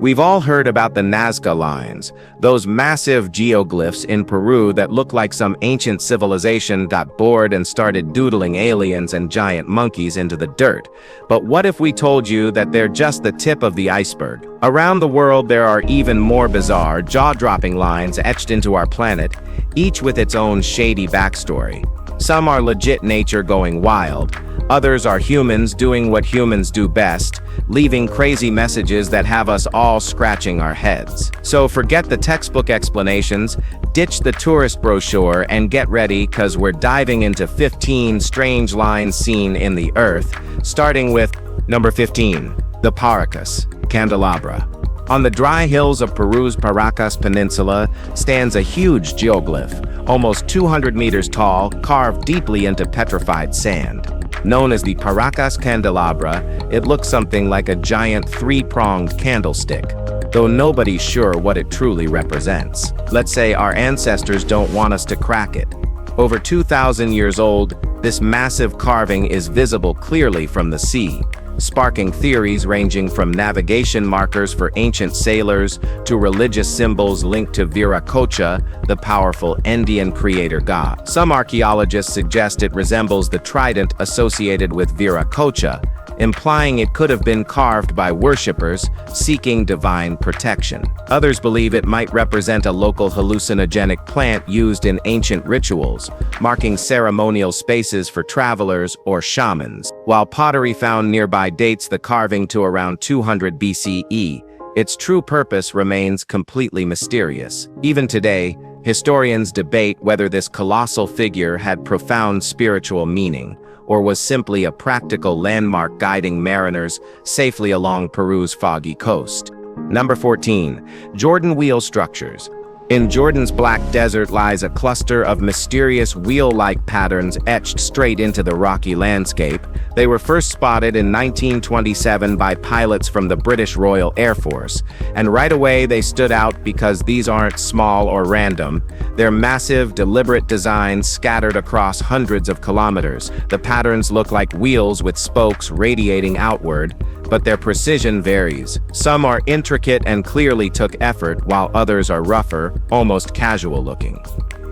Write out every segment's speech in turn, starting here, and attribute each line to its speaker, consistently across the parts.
Speaker 1: We've all heard about the Nazca lines, those massive geoglyphs in Peru that look like some ancient civilization got bored and started doodling aliens and giant monkeys into the dirt. But what if we told you that they're just the tip of the iceberg? Around the world there are even more bizarre, jaw-dropping lines etched into our planet, each with its own shady backstory. Some are legit nature going wild. Others are humans doing what humans do best, leaving crazy messages that have us all scratching our heads. So forget the textbook explanations, ditch the tourist brochure, and get ready, cause we're diving into 15 strange lines seen in the earth, starting with number 15, the Paracas candelabra. On the dry hills of Peru's Paracas Peninsula stands a huge geoglyph, almost 200 meters tall, carved deeply into petrified sand. Known as the Paracas candelabra, it looks something like a giant three-pronged candlestick, though nobody's sure what it truly represents. Let's say our ancestors don't want us to crack it. Over 2,000 years old, this massive carving is visible clearly from the sea, sparking theories ranging from navigation markers for ancient sailors to religious symbols linked to Viracocha, the powerful Indian creator god. Some archaeologists suggest it resembles the trident associated with Viracocha, implying it could have been carved by worshippers seeking divine protection. Others believe it might represent a local hallucinogenic plant used in ancient rituals, marking ceremonial spaces for travelers or shamans. While pottery found nearby dates the carving to around 200 BCE, its true purpose remains completely mysterious. Even today, historians debate whether this colossal figure had profound spiritual meaning, or was simply a practical landmark guiding mariners safely along Peru's foggy coast. Number 14. Jordan wheel structures. In Jordan's Black Desert lies a cluster of mysterious wheel-like patterns etched straight into the rocky landscape. They were first spotted in 1927 by pilots from the British Royal Air Force, and right away they stood out because these aren't small or random. They're massive, deliberate designs scattered across hundreds of kilometers. The patterns look like wheels with spokes radiating outward, but their precision varies. Some are intricate and clearly took effort, while others are rougher, almost casual looking.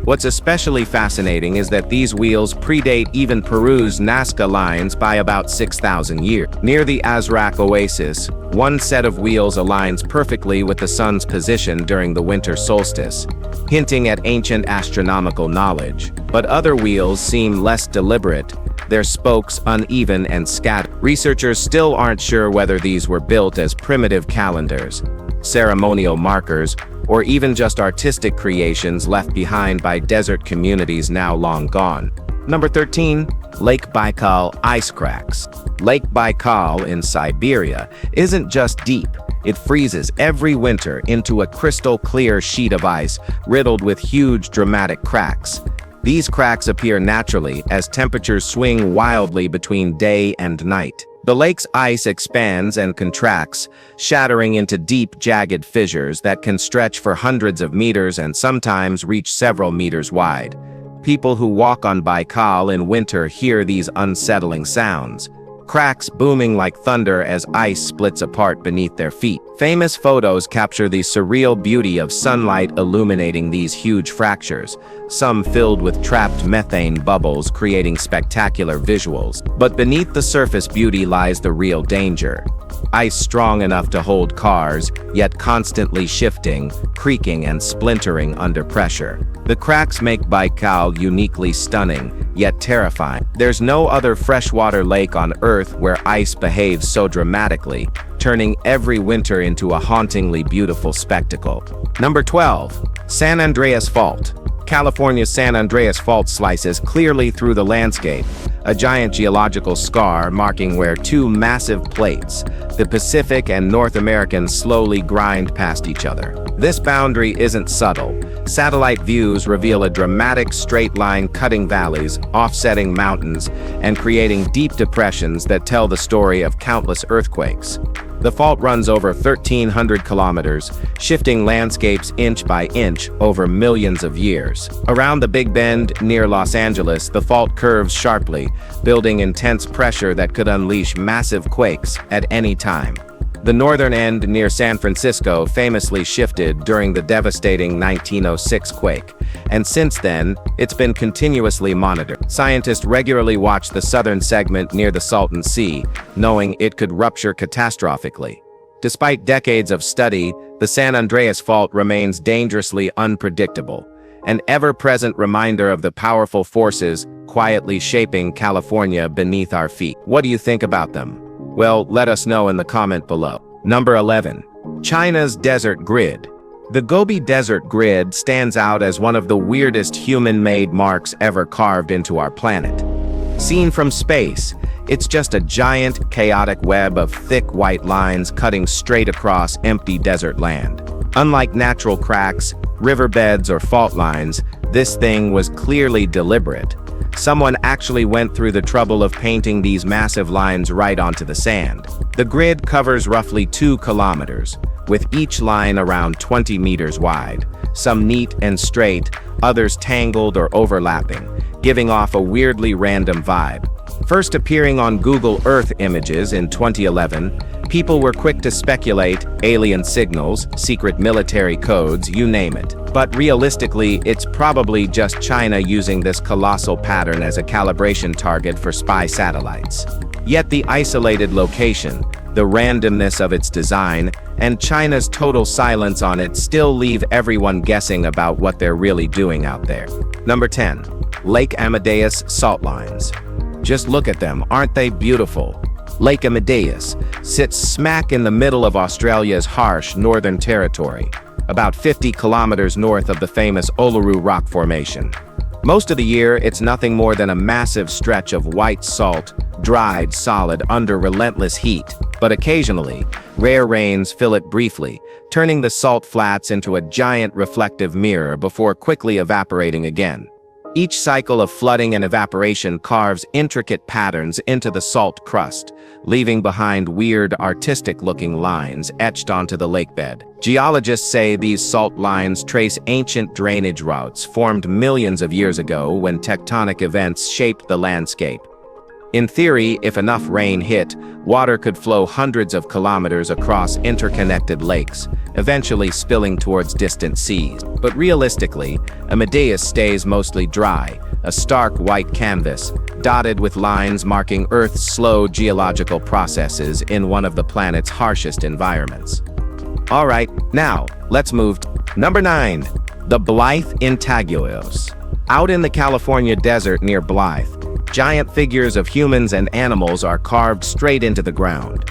Speaker 1: What's especially fascinating is that these wheels predate even Peru's Nazca lines by about 6,000 years. Near the Azraq oasis, one set of wheels aligns perfectly with the sun's position during the winter solstice, hinting at ancient astronomical knowledge. But other wheels seem less deliberate, their spokes uneven and scattered. Researchers still aren't sure whether these were built as primitive calendars, ceremonial markers, or even just artistic creations left behind by desert communities now long gone. Number 13. Lake Baikal ice cracks. Lake Baikal in Siberia isn't just deep. It freezes every winter into a crystal-clear sheet of ice riddled with huge dramatic cracks. These cracks appear naturally as temperatures swing wildly between day and night. The lake's ice expands and contracts, shattering into deep, jagged fissures that can stretch for hundreds of meters and sometimes reach several meters wide. People who walk on Baikal in winter hear these unsettling sounds, cracks booming like thunder as ice splits apart beneath their feet. Famous photos capture the surreal beauty of sunlight illuminating these huge fractures, some filled with trapped methane bubbles creating spectacular visuals. But beneath the surface beauty lies the real danger. Ice strong enough to hold cars, yet constantly shifting, creaking and splintering under pressure. The cracks make Baikal uniquely stunning, yet terrifying. There's no other freshwater lake on Earth where ice behaves so dramatically, turning every winter into a hauntingly beautiful spectacle. Number 12. San Andreas Fault. California's San Andreas Fault slices clearly through the landscape, a giant geological scar marking where two massive plates, the Pacific and North American, slowly grind past each other. This boundary isn't subtle. Satellite views reveal a dramatic straight line cutting valleys, offsetting mountains, and creating deep depressions that tell the story of countless earthquakes. The fault runs over 1,300 kilometers, shifting landscapes inch by inch over millions of years. Around the Big Bend near Los Angeles, the fault curves sharply, building intense pressure that could unleash massive quakes at any time. The northern end near San Francisco famously shifted during the devastating 1906 quake, and since then, it's been continuously monitored. Scientists regularly watch the southern segment near the Salton Sea, knowing it could rupture catastrophically. Despite decades of study, the San Andreas Fault remains dangerously unpredictable, an ever-present reminder of the powerful forces quietly shaping California beneath our feet. What do you think about them? Well, let us know in the comment below. Number 11. China's Desert Grid. The Gobi Desert Grid stands out as one of the weirdest human-made marks ever carved into our planet. Seen from space, it's just a giant, chaotic web of thick white lines cutting straight across empty desert land. Unlike natural cracks, riverbeds, or fault lines, this thing was clearly deliberate. Someone actually went through the trouble of painting these massive lines right onto the sand. The grid covers roughly 2 kilometers, with each line around 20 meters wide, some neat and straight, others tangled or overlapping, giving off a weirdly random vibe. First appearing on Google Earth images in 2011, people were quick to speculate alien signals, secret military codes, you name it. But realistically, it's probably just China using this colossal pattern as a calibration target for spy satellites. Yet the isolated location, the randomness of its design, and China's total silence on it still leave everyone guessing about what they're really doing out there. Number 10. Lake Amadeus Salt Lines. Just look at them, aren't they beautiful? Lake Amadeus sits smack in the middle of Australia's harsh northern territory, about 50 kilometers north of the famous Uluru Rock Formation. Most of the year, it's nothing more than a massive stretch of white salt, dried solid under relentless heat, but occasionally, rare rains fill it briefly, turning the salt flats into a giant reflective mirror before quickly evaporating again. Each cycle of flooding and evaporation carves intricate patterns into the salt crust, leaving behind weird, artistic-looking lines etched onto the lakebed. Geologists say these salt lines trace ancient drainage routes formed millions of years ago when tectonic events shaped the landscape. In theory, if enough rain hit, water could flow hundreds of kilometers across interconnected lakes, eventually spilling towards distant seas. But realistically, Amadeus stays mostly dry, a stark white canvas, dotted with lines marking Earth's slow geological processes in one of the planet's harshest environments. Alright, now, let's move to number 9. The Blythe Intaglios. Out in the California desert near Blythe, giant figures of humans and animals are carved straight into the ground.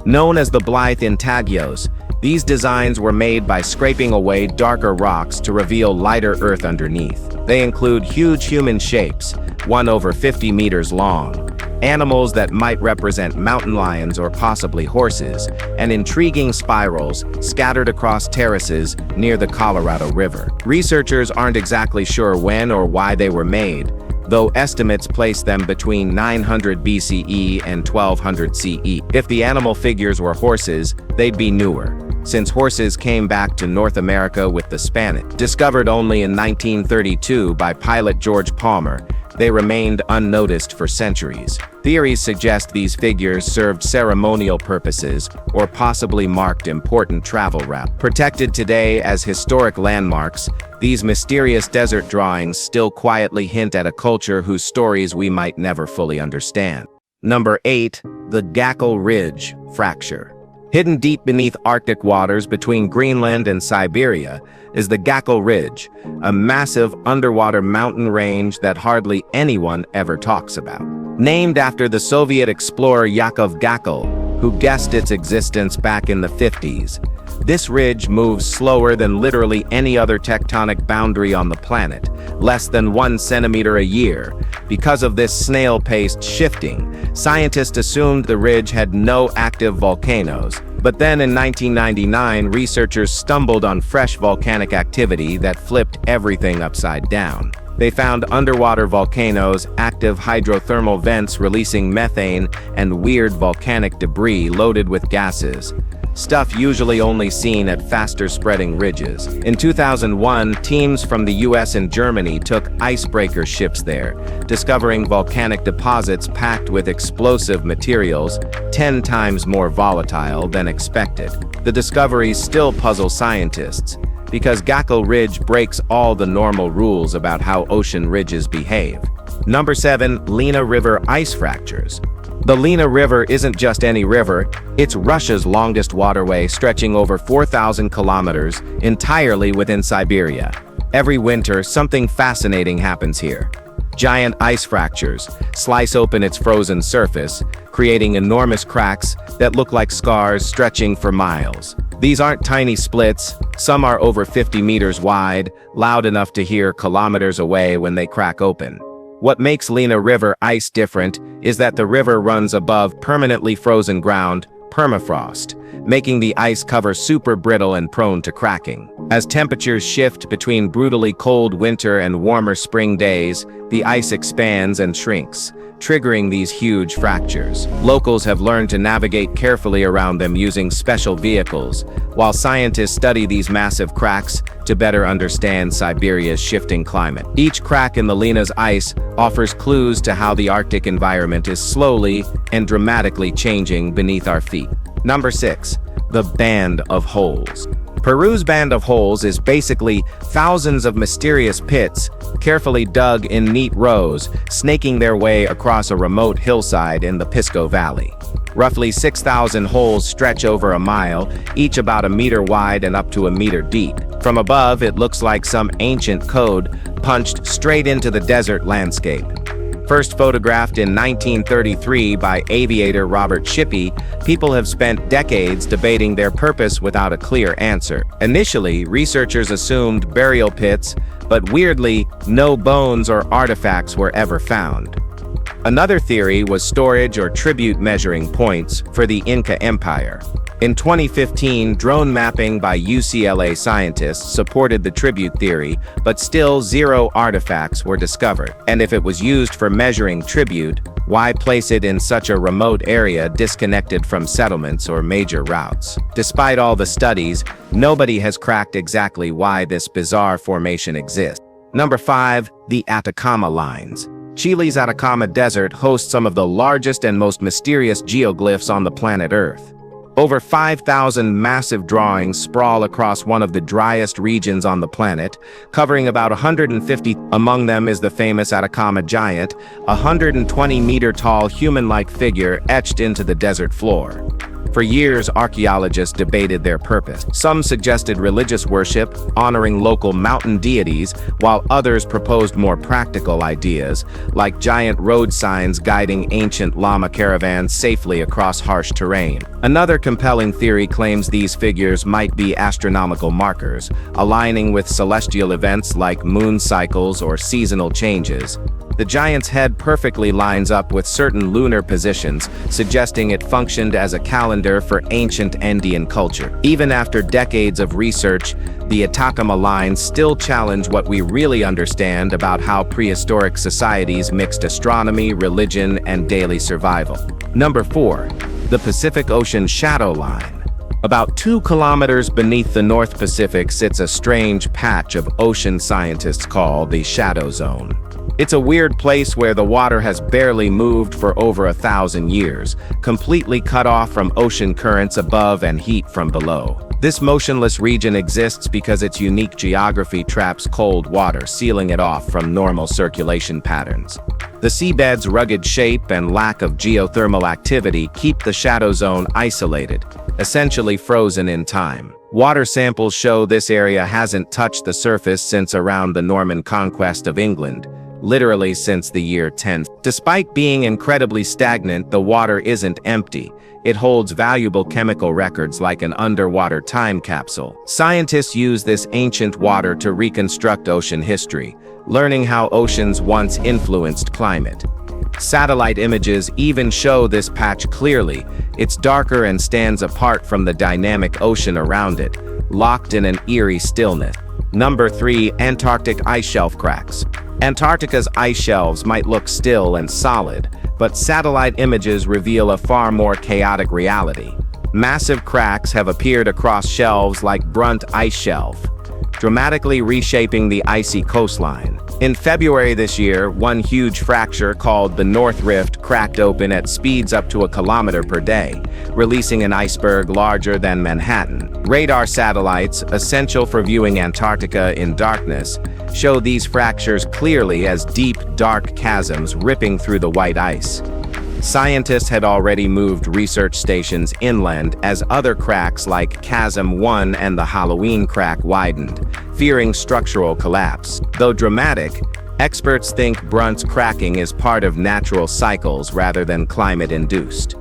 Speaker 1: Known as the Blythe Intaglios, these designs were made by scraping away darker rocks to reveal lighter earth underneath. They include huge human shapes, one over 50 meters long, animals that might represent mountain lions or possibly horses, and intriguing spirals scattered across terraces near the Colorado River. Researchers aren't exactly sure when or why they were made, though estimates place them between 900 BCE and 1200 CE. If the animal figures were horses, they'd be newer, since horses came back to North America with the Spanish. Discovered only in 1932 by pilot George Palmer, they remained unnoticed for centuries. Theories suggest these figures served ceremonial purposes or possibly marked important travel routes. Protected today as historic landmarks, these mysterious desert drawings still quietly hint at a culture whose stories we might never fully understand. Number 8. The Gackel Ridge Fracture. Hidden deep beneath Arctic waters between Greenland and Siberia is the Gackel Ridge, a massive underwater mountain range that hardly anyone ever talks about. Named after the Soviet explorer Yakov Gackel, who guessed its existence back in the 50s, this ridge moves slower than literally any other tectonic boundary on the planet, less than 1 centimeter a year. Because of this snail-paced shifting, scientists assumed the ridge had no active volcanoes. But then in 1999, researchers stumbled on fresh volcanic activity that flipped everything upside down. They found underwater volcanoes, active hydrothermal vents releasing methane, and weird volcanic debris loaded with gases. stuff usually only seen at faster-spreading ridges. In 2001, teams from the US and Germany took icebreaker ships there, discovering volcanic deposits packed with explosive materials 10 times more volatile than expected. The discoveries still puzzle scientists, because Gakkel Ridge breaks all the normal rules about how ocean ridges behave. Number 7. Lena River ice fractures. The Lena River isn't just any river, it's Russia's longest waterway, stretching over 4,000 kilometers, entirely within Siberia. Every winter, something fascinating happens here. Giant ice fractures slice open its frozen surface, creating enormous cracks that look like scars stretching for miles. These aren't tiny splits, some are over 50 meters wide, loud enough to hear kilometers away when they crack open. What makes Lena River ice different is that the river runs above permanently frozen ground, permafrost, making the ice cover super brittle and prone to cracking. As temperatures shift between brutally cold winter and warmer spring days, the ice expands and shrinks, triggering these huge fractures. Locals have learned to navigate carefully around them using special vehicles, while scientists study these massive cracks to better understand Siberia's shifting climate. Each crack in the Lena's ice offers clues to how the Arctic environment is slowly and dramatically changing beneath our feet. Number 6. The Band of Holes. Peru's Band of Holes is basically thousands of mysterious pits, carefully dug in neat rows, snaking their way across a remote hillside in the Pisco Valley. Roughly 6,000 holes stretch over a mile, each about a meter wide and up to a meter deep. From above, it looks like some ancient code punched straight into the desert landscape. First photographed in 1933 by aviator Robert Shippey, people have spent decades debating their purpose without a clear answer. Initially, researchers assumed burial pits, but weirdly, no bones or artifacts were ever found. Another theory was storage or tribute measuring points for the Inca Empire. In 2015, drone mapping by UCLA scientists supported the tribute theory, but still 0 artifacts were discovered. And if it was used for measuring tribute, why place it in such a remote area disconnected from settlements or major routes? Despite all the studies, nobody has cracked exactly why this bizarre formation exists. Number 5. The Atacama Lines. Chile's Atacama Desert hosts some of the largest and most mysterious geoglyphs on the planet Earth. Over 5,000 massive drawings sprawl across one of the driest regions on the planet, covering about 150. Among them is the famous Atacama Giant, a 120-meter-tall human-like figure etched into the desert floor. For years, archaeologists debated their purpose. Some suggested religious worship, honoring local mountain deities, while others proposed more practical ideas, like giant road signs guiding ancient llama caravans safely across harsh terrain. Another compelling theory claims these figures might be astronomical markers, aligning with celestial events like moon cycles or seasonal changes. The giant's head perfectly lines up with certain lunar positions, suggesting it functioned as a calendar for ancient Andean culture. Even after decades of research, the Atacama lines still challenge what we really understand about how prehistoric societies mixed astronomy, religion, and daily survival. Number 4. The Pacific Ocean Shadow Line. About 2 kilometers beneath the North Pacific sits a strange patch of ocean scientists call the Shadow Zone. It's a weird place where the water has barely moved for over 1,000 years, completely cut off from ocean currents above and heat from below. This motionless region exists because its unique geography traps cold water, sealing it off from normal circulation patterns. The seabed's rugged shape and lack of geothermal activity keep the shadow zone isolated, essentially frozen in time. Water samples show this area hasn't touched the surface since around the Norman conquest of England, literally since the year 10. Despite being incredibly stagnant, the water isn't empty. It holds valuable chemical records like an underwater time capsule. Scientists use this ancient water to reconstruct ocean history, learning how oceans once influenced climate. Satellite images even show this patch clearly. It's darker and stands apart from the dynamic ocean around it, locked in an eerie stillness. Number 3. Antarctic ice shelf cracks. Antarctica's ice shelves might look still and solid, but satellite images reveal a far more chaotic reality. Massive cracks have appeared across shelves like Brunt Ice Shelf, dramatically reshaping the icy coastline. In February this year, one huge fracture called the North Rift cracked open at speeds up to 1 kilometer per day, releasing an iceberg larger than Manhattan. Radar satellites, essential for viewing Antarctica in darkness, show these fractures clearly as deep, dark chasms ripping through the white ice. Scientists had already moved research stations inland as other cracks like Chasm 1 and the Halloween crack widened, fearing structural collapse. Though dramatic, experts think Brunt's cracking is part of natural cycles rather than climate-induced.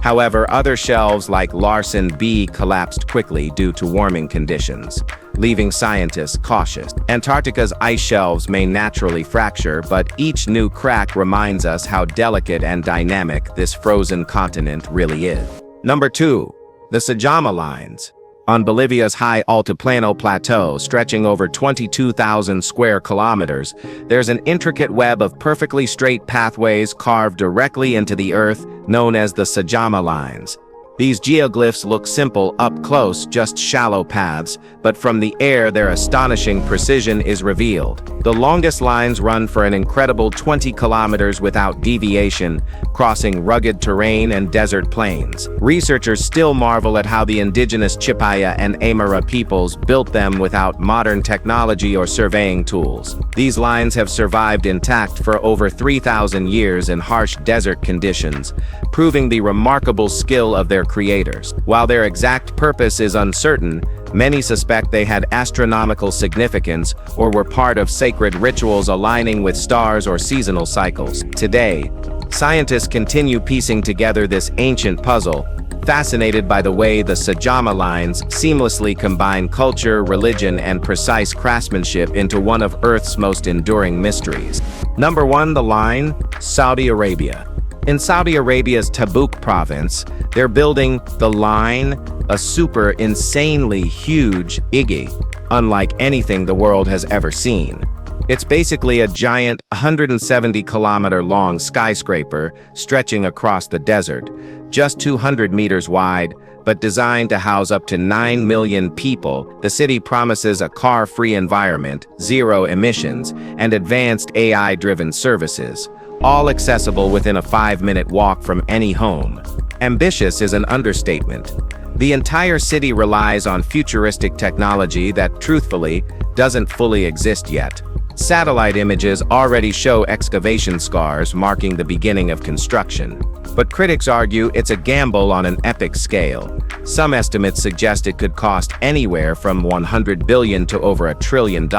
Speaker 1: However, other shelves like Larsen B collapsed quickly due to warming conditions, leaving scientists cautious. Antarctica's ice shelves may naturally fracture, but each new crack reminds us how delicate and dynamic this frozen continent really is. Number 2. The Sajama Lines. On Bolivia's high Altiplano Plateau, stretching over 22,000 square kilometers, there's an intricate web of perfectly straight pathways carved directly into the earth, known as the Sajama Lines. These geoglyphs look simple up close, just shallow paths, but from the air their astonishing precision is revealed. The longest lines run for an incredible 20 kilometers without deviation, crossing rugged terrain and desert plains. Researchers still marvel at how the indigenous Chipaya and Aymara peoples built them without modern technology or surveying tools. These lines have survived intact for over 3,000 years in harsh desert conditions, proving the remarkable skill of their creators. While their exact purpose is uncertain, many suspect they had astronomical significance or were part of sacred rituals aligning with stars or seasonal cycles. Today, scientists continue piecing together this ancient puzzle, fascinated by the way the Sajama Lines seamlessly combine culture, religion, and precise craftsmanship into one of Earth's most enduring mysteries. Number 1. The Line, Saudi Arabia. In Saudi Arabia's Tabuk province, they're building the Line, a super insanely huge iggy, unlike anything the world has ever seen. It's basically a giant 170-kilometer-long skyscraper stretching across the desert, just 200 meters wide, but designed to house up to 9 million people. The city promises a car-free environment, zero emissions, and advanced AI-driven services, all accessible within a 5-minute walk from any home. Ambitious is an understatement. The entire city relies on futuristic technology that, truthfully, doesn't fully exist yet. Satellite images already show excavation scars marking the beginning of construction. But critics argue it's a gamble on an epic scale. Some estimates suggest it could cost anywhere from $100 billion to over $1 trillion,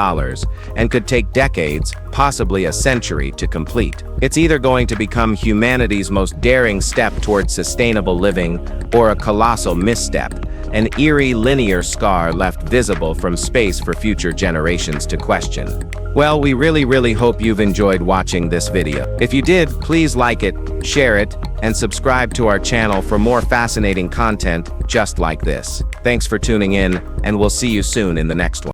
Speaker 1: and could take decades, possibly a century, to complete. It's either going to become humanity's most daring step towards sustainable living, or a colossal misstep, an eerie linear scar left visible from space for future generations to question. Well, we really hope you've enjoyed watching this video. If you did, please like it, share it, and subscribe to our channel for more fascinating content just like this. Thanks for tuning in, and we'll see you soon in the next one.